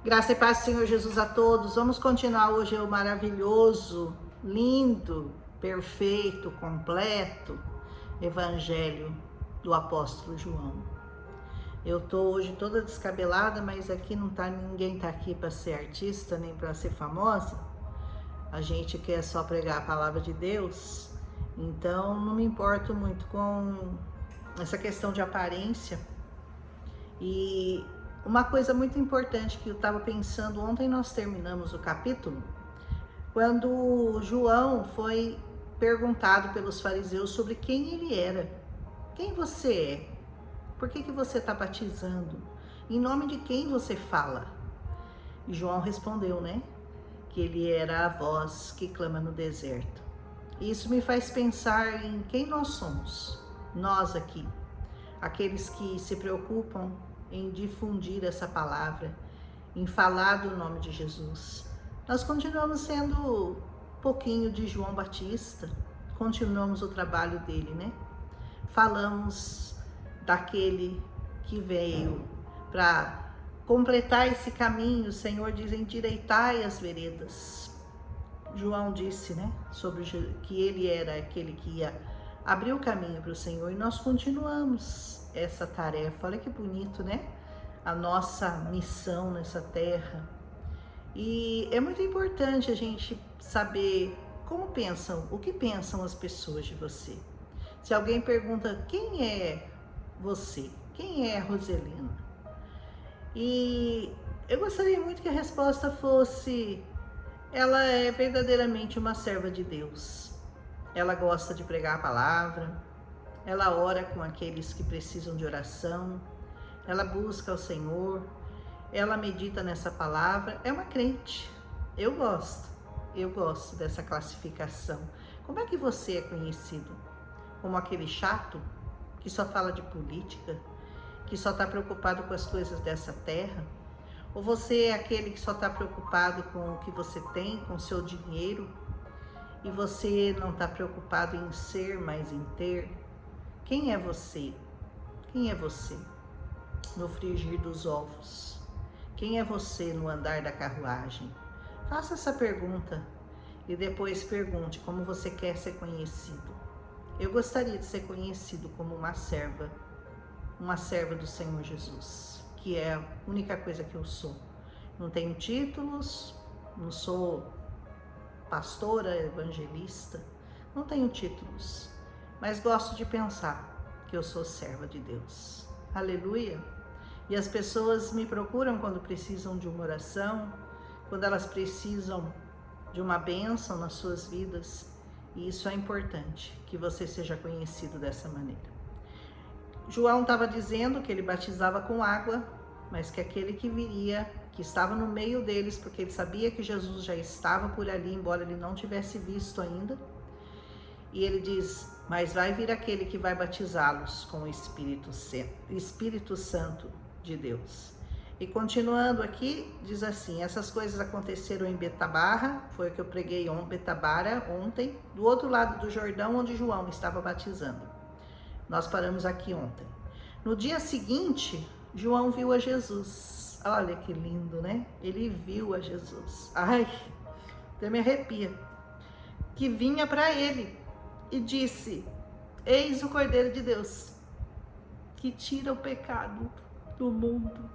Graça e paz do Senhor Jesus a todos. Vamos continuar hoje o maravilhoso, lindo, perfeito, completo Evangelho do Apóstolo João. Eu tô hoje toda descabelada, mas aqui ninguém tá aqui para ser artista nem para ser famosa. A gente quer só pregar a palavra de Deus. Então não me importo muito com essa questão de aparência. E uma coisa muito importante que eu estava pensando, ontem nós terminamos o capítulo, quando João foi perguntado pelos fariseus sobre quem ele era. Quem você é? Por que você está batizando? Em nome de quem você fala? E João respondeu, que ele era a voz que clama no deserto. E isso me faz pensar em quem nós somos, nós aqui, aqueles que se preocupam em difundir essa palavra, em falar do nome de Jesus. Nós continuamos sendo um pouquinho de João Batista, continuamos o trabalho dele, Falamos daquele que veio para completar esse caminho. O Senhor diz: endireitai as veredas. João disse, sobre que ele era aquele que ia abrir o caminho para o Senhor, e nós continuamos essa tarefa. Olha que bonito, a nossa missão nessa terra. E é muito importante a gente saber o que pensam as pessoas de você. Se alguém pergunta: quem é você? Quem é Roselina? E eu gostaria muito que a resposta fosse: ela é verdadeiramente uma serva de Deus. Ela gosta de pregar a palavra, ela ora com aqueles que precisam de oração, ela busca o Senhor, ela medita nessa palavra, é uma crente. Eu gosto dessa classificação. Como é que você é conhecido? Como aquele chato que só fala de política, que só está preocupado com as coisas dessa terra? Ou você é aquele que só está preocupado com o que você tem, com o seu dinheiro, e você não está preocupado em ser, mas em ter? Quem é você? Quem é você no frigir dos ovos? Quem é você no andar da carruagem? Faça essa pergunta e depois pergunte como você quer ser conhecido. Eu gostaria de ser conhecido como uma serva do Senhor Jesus, que é a única coisa que eu sou. Não tenho títulos, não sou pastora, evangelista, não tenho títulos, mas gosto de pensar que eu sou serva de Deus. Aleluia! E as pessoas me procuram quando precisam de uma oração, quando elas precisam de uma bênção nas suas vidas, e isso é importante, que você seja conhecido dessa maneira. João estava dizendo que ele batizava com água, mas que aquele que viria, que estava no meio deles, porque ele sabia que Jesus já estava por ali, embora ele não tivesse visto ainda, e ele diz: mas vai vir aquele que vai batizá-los com o Espírito Santo de Deus. E continuando aqui, diz assim: essas coisas aconteceram em Betabara, foi o que eu preguei Betabara ontem, do outro lado do Jordão, onde João estava batizando. Nós paramos aqui ontem. No dia seguinte, João viu a Jesus. Olha que lindo, Ele viu a Jesus. Ai, até me arrepia. Que vinha para ele e disse: eis o Cordeiro de Deus, que tira o pecado do mundo.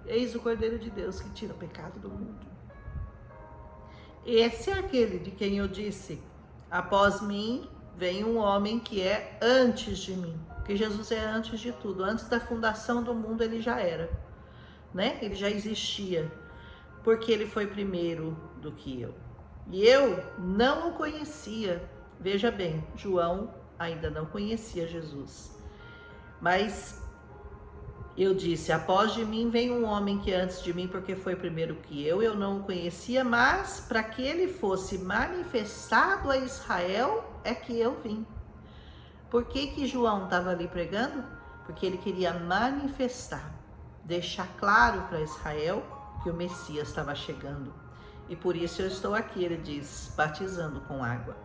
Eis o Cordeiro de Deus que tira o pecado do mundo. Esse é aquele de quem eu disse: após mim vem um homem que é antes de mim. Porque Jesus é antes de tudo. Antes da fundação do mundo ele já era, Ele já existia, porque ele foi primeiro do que eu. E eu não o conhecia. Veja bem, João ainda não conhecia Jesus. Mas eu disse: após de mim vem um homem que é antes de mim, porque foi primeiro que eu não o conhecia, mas para que ele fosse manifestado a Israel é que eu vim. Por que João estava ali pregando? Porque ele queria manifestar, deixar claro para Israel que o Messias estava chegando. E por isso eu estou aqui, ele diz, batizando com água.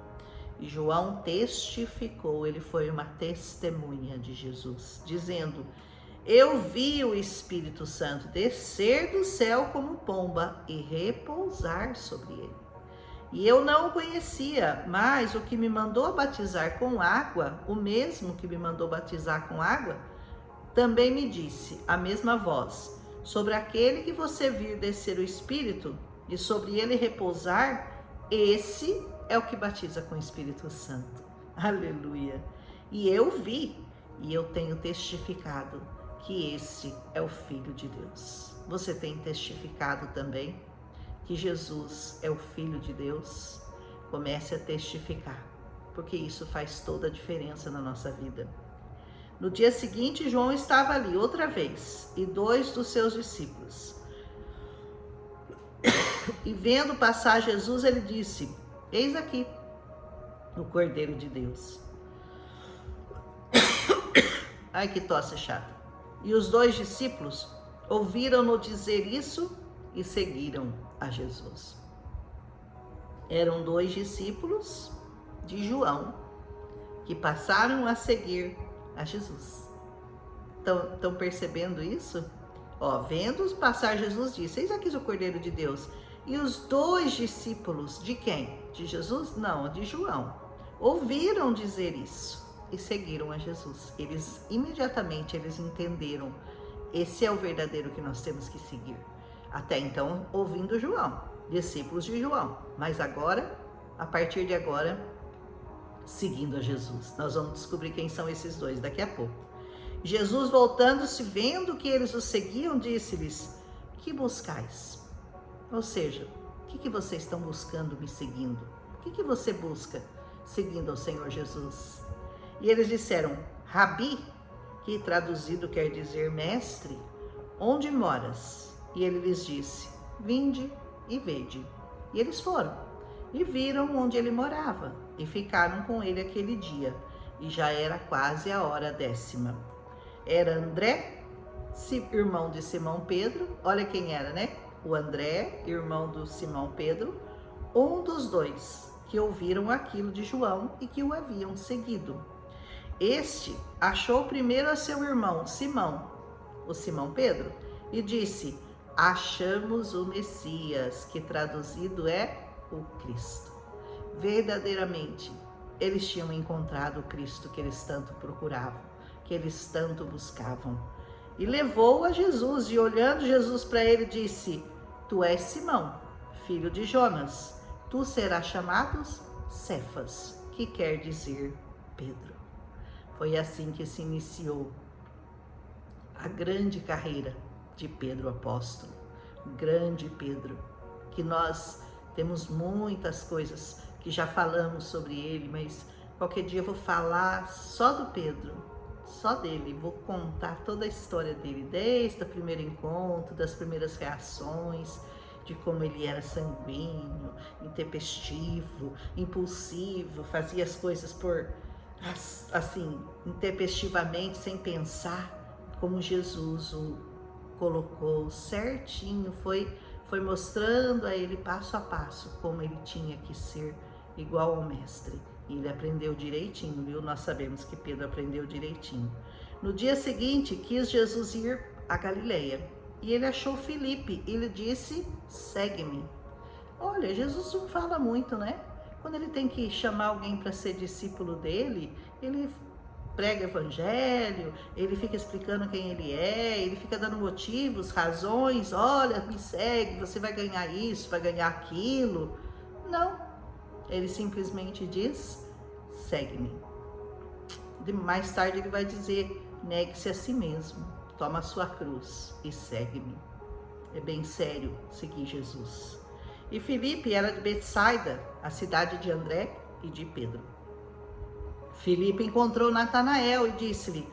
E João testificou, ele foi uma testemunha de Jesus, dizendo: Eu vi o Espírito Santo descer do céu como pomba e repousar sobre ele. E eu não o conhecia, mas o que me mandou batizar com água, o mesmo que me mandou batizar com água, também me disse, a mesma voz, sobre aquele que você vir descer o Espírito e sobre ele repousar, esse é o que batiza com o Espírito Santo. Aleluia! E eu vi, e eu tenho testificado que esse é o Filho de Deus. Você tem testificado também que Jesus é o Filho de Deus? Comece a testificar, porque isso faz toda a diferença na nossa vida. No dia seguinte, João estava ali outra vez, e 2 dos seus discípulos. E vendo passar Jesus, ele disse, eis aqui o Cordeiro de Deus. Ai, que tosse chata. E os 2 discípulos ouviram-no dizer isso e seguiram a Jesus. Eram 2 discípulos de João que passaram a seguir a Jesus. Estão percebendo isso? Vendo passar Jesus disse, eis aqui o Cordeiro de Deus. E os 2 discípulos, de quem? De Jesus? Não, de João. Ouviram dizer isso e seguiram a Jesus. Imediatamente eles entenderam, esse é o verdadeiro que nós temos que seguir. Até então, ouvindo João, discípulos de João. Mas agora, a partir de agora, seguindo a Jesus. Nós vamos descobrir quem são esses 2 daqui a pouco. Jesus, voltando-se, vendo que eles o seguiam, disse-lhes, que buscais? Ou seja, o que vocês estão buscando me seguindo? O que você busca seguindo ao Senhor Jesus? E eles disseram, Rabi, que traduzido quer dizer mestre, onde moras? E ele lhes disse, vinde e vede. E eles foram e viram onde ele morava e ficaram com ele aquele dia. E já era quase a hora 10ª. Era André, irmão de Simão Pedro. Olha quem era, né? O André, irmão do Simão Pedro, um dos 2 que ouviram aquilo de João e que o haviam seguido. Este achou primeiro a seu irmão Simão, o Simão Pedro, e disse, achamos o Messias, que traduzido é o Cristo. Verdadeiramente, eles tinham encontrado o Cristo que eles tanto procuravam, que eles tanto buscavam. E levou a Jesus, e olhando Jesus para ele, disse, tu és Simão, filho de Jonas, tu serás chamado Cefas, que quer dizer Pedro. Foi assim que se iniciou a grande carreira de Pedro apóstolo, grande Pedro, que nós temos muitas coisas que já falamos sobre ele, mas qualquer dia eu vou falar só do Pedro, só dele, vou contar toda a história dele, desde o primeiro encontro, das primeiras reações, de como ele era sanguíneo, intempestivo, impulsivo, fazia as coisas assim, intempestivamente, sem pensar, como Jesus o colocou certinho, foi mostrando a ele passo a passo como ele tinha que ser igual ao mestre. E ele aprendeu direitinho, viu? Nós sabemos que Pedro aprendeu direitinho. No dia seguinte, quis Jesus ir a Galileia e ele achou Filipe e lhe disse, segue-me. Olha, Jesus não fala muito, né? Quando ele tem que chamar alguém para ser discípulo dele, ele prega evangelho, ele fica explicando quem ele é, ele fica dando motivos, razões, olha, me segue, você vai ganhar isso, vai ganhar aquilo. Não, ele simplesmente diz, segue-me. Mais tarde ele vai dizer, negue-se a si mesmo, toma a sua cruz e segue-me. É bem sério seguir Jesus. E Filipe era de Betsaida, a cidade de André e de Pedro. Filipe encontrou Natanael e disse-lhe,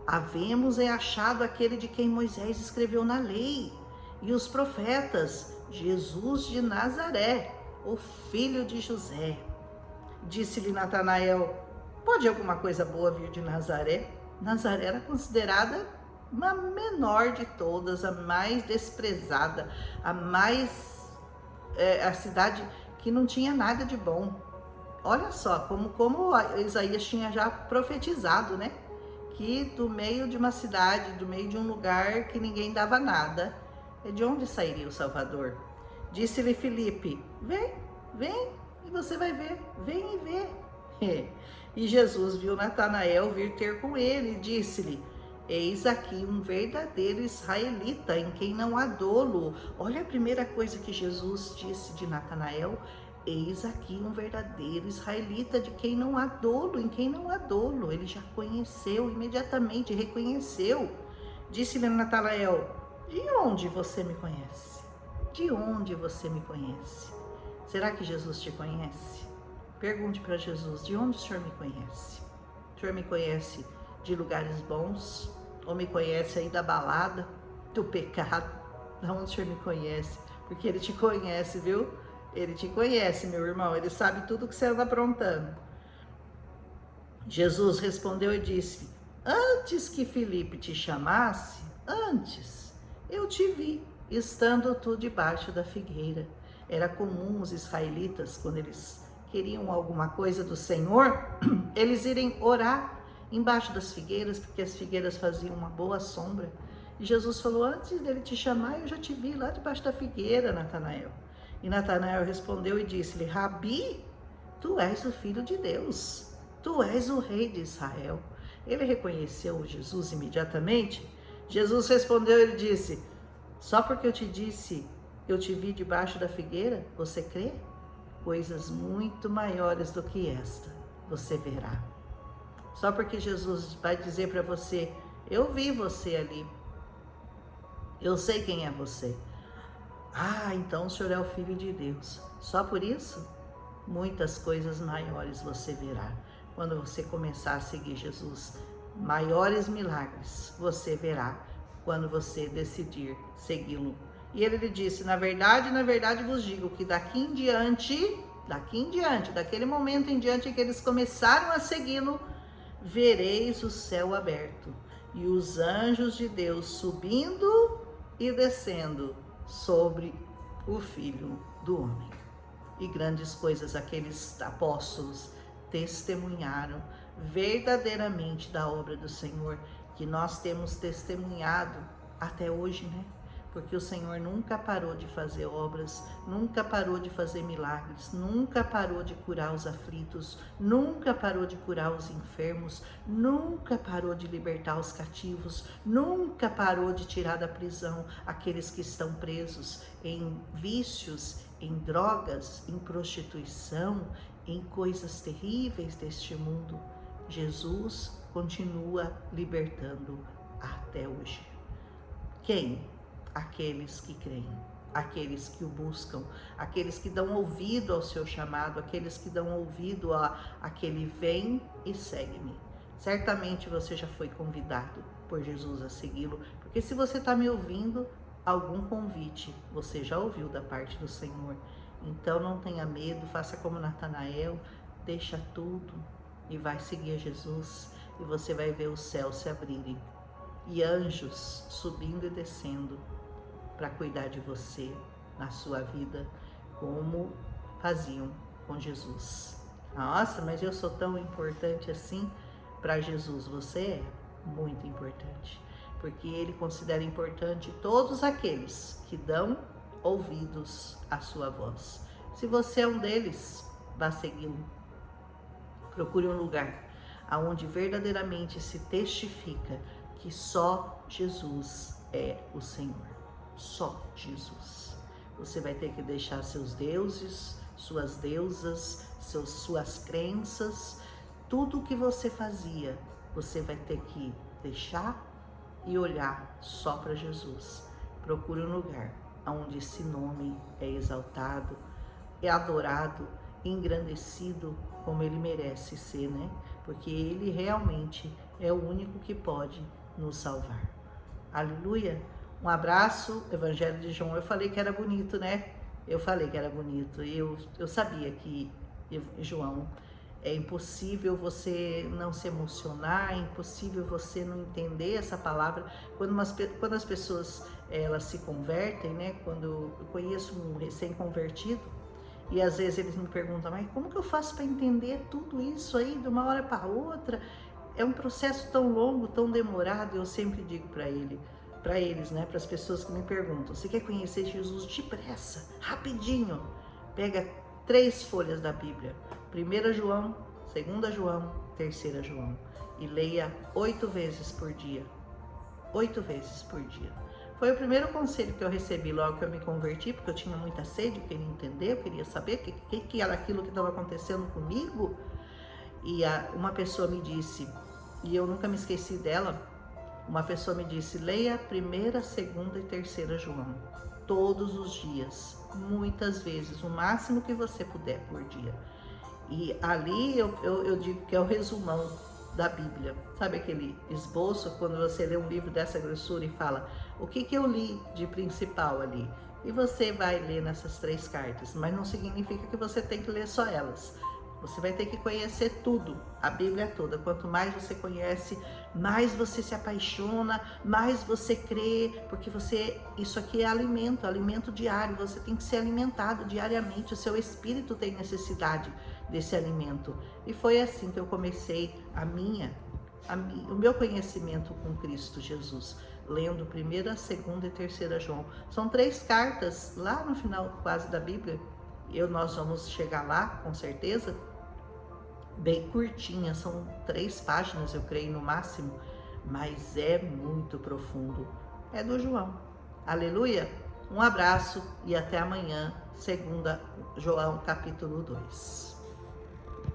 havemos achado aquele de quem Moisés escreveu na lei e os profetas, Jesus de Nazaré, o filho de José. Disse-lhe Natanael, pode alguma coisa boa vir de Nazaré? Nazaré era considerada uma menor de todas, a mais desprezada, a cidade que não tinha nada de bom. Olha só, como Isaías tinha já profetizado, né? que do meio de uma cidade, do meio de um lugar que ninguém dava nada, de onde sairia o Salvador? Disse-lhe Filipe: vem, vem, e você vai ver, vem e vê. E Jesus viu Natanael vir ter com ele e disse-lhe: eis aqui um verdadeiro israelita em quem não há dolo. Olha a primeira coisa que Jesus disse de Natanael: eis aqui um verdadeiro israelita de quem não há dolo, em quem não há dolo. Ele já conheceu, imediatamente reconheceu. Disse-lhe Natanael: de onde você me conhece? De onde você me conhece? Será que Jesus te conhece? Pergunte para Jesus: de onde o Senhor me conhece? O Senhor me conhece de lugares bons? Ou me conhece aí da balada, do pecado? De onde o Senhor me conhece? Porque Ele te conhece, viu? Ele te conhece, meu irmão. Ele sabe tudo que você anda aprontando. Jesus respondeu e disse: antes que Filipe te chamasse, antes eu te vi, estando tu debaixo da figueira. Era comum os israelitas, quando eles queriam alguma coisa do Senhor, eles irem orar embaixo das figueiras, porque as figueiras faziam uma boa sombra. E Jesus falou: antes dele te chamar, eu já te vi lá debaixo da figueira, Natanael. E Natanael respondeu e disse-lhe: Rabi, tu és o Filho de Deus, tu és o Rei de Israel. Ele reconheceu Jesus imediatamente. Jesus respondeu e disse: só porque eu te disse, eu te vi debaixo da figueira, você crê? Coisas muito maiores do que esta você verá. Só porque Jesus vai dizer para você: eu vi você ali, eu sei quem é você. Ah, então o Senhor é o Filho de Deus. Só por isso, muitas coisas maiores você verá. Quando você começar a seguir Jesus, maiores milagres você verá quando você decidir segui-lo. E ele lhe disse: na verdade vos digo que daqui em diante, daquele momento em diante que eles começaram a segui-lo, vereis o céu aberto e os anjos de Deus subindo e descendo sobre o Filho do Homem. E grandes coisas aqueles apóstolos testemunharam verdadeiramente da obra do Senhor, que nós temos testemunhado até hoje, né? Porque o Senhor nunca parou de fazer obras, nunca parou de fazer milagres, nunca parou de curar os aflitos, nunca parou de curar os enfermos, nunca parou de libertar os cativos, nunca parou de tirar da prisão aqueles que estão presos em vícios, em drogas, em prostituição, em coisas terríveis deste mundo. Jesus continua libertando até hoje. Quem? Aqueles que creem, aqueles que o buscam, aqueles que dão ouvido ao seu chamado, aqueles que dão ouvido àquele vem e segue-me. Certamente você já foi convidado por Jesus a segui-lo, porque se você está me ouvindo, algum convite você já ouviu da parte do Senhor. Então não tenha medo, faça como Natanael, deixa tudo e vai seguir Jesus, e você vai ver os céus se abrirem e anjos subindo e descendo para cuidar de você na sua vida, como faziam com Jesus. Nossa, mas eu sou tão importante assim para Jesus. Você é muito importante, porque Ele considera importante todos aqueles que dão ouvidos à sua voz. Se você é um deles, vá segui-lo. Procure um lugar onde verdadeiramente se testifica que só Jesus é o Senhor. Só Jesus. Você vai ter que deixar seus deuses, suas deusas, suas crenças, tudo o que você fazia, você vai ter que deixar e olhar só para Jesus. Procure um lugar onde esse nome é exaltado, é adorado, engrandecido como ele merece ser, né? Porque ele realmente é o único que pode nos salvar. Aleluia! Um abraço, Evangelho de João. Eu falei que era bonito, né? Eu falei que era bonito. Eu sabia que João, é impossível você não se emocionar, é impossível você não entender essa palavra. Quando as pessoas elas se convertem, né? Quando eu conheço um recém-convertido, e às vezes eles me perguntam: mas como que eu faço para entender tudo isso aí de uma hora para outra? é um processo tão longo, tão demorado. Eu sempre digo para eles, né, para as pessoas que me perguntam: você quer conhecer Jesus depressa, rapidinho? Pega 3 folhas da Bíblia, 1 João, 2 João, 3 João, e leia 8 vezes por dia. 8 vezes por dia. Foi o primeiro conselho que eu recebi logo que eu me converti, porque eu tinha muita sede, eu queria entender, eu queria saber o que era aquilo que estava acontecendo comigo. E uma pessoa me disse, e eu nunca me esqueci dela, uma pessoa me disse: leia 1ª, 2ª e 3 João, todos os dias, muitas vezes, o máximo que você puder por dia. E ali eu digo que é o resumão da Bíblia. Sabe aquele esboço, quando você lê um livro dessa grossura e fala: o que eu li de principal ali? E você vai ler nessas 3 cartas, mas não significa que você tem que ler só elas. Você vai ter que conhecer tudo, a Bíblia toda. Quanto mais você conhece, mais você se apaixona, mais você crê, porque isso aqui é alimento, alimento diário. Você tem que ser alimentado diariamente, o seu espírito tem necessidade desse alimento. E foi assim que eu comecei o meu conhecimento com Cristo Jesus, lendo 1ª, 2ª e 3 João. São 3 cartas lá no final quase da Bíblia. Nós vamos chegar lá, com certeza, bem curtinha, são 3 páginas, eu creio, no máximo, mas é muito profundo. É do João. Aleluia! Um abraço e até amanhã, 2 João capítulo 2.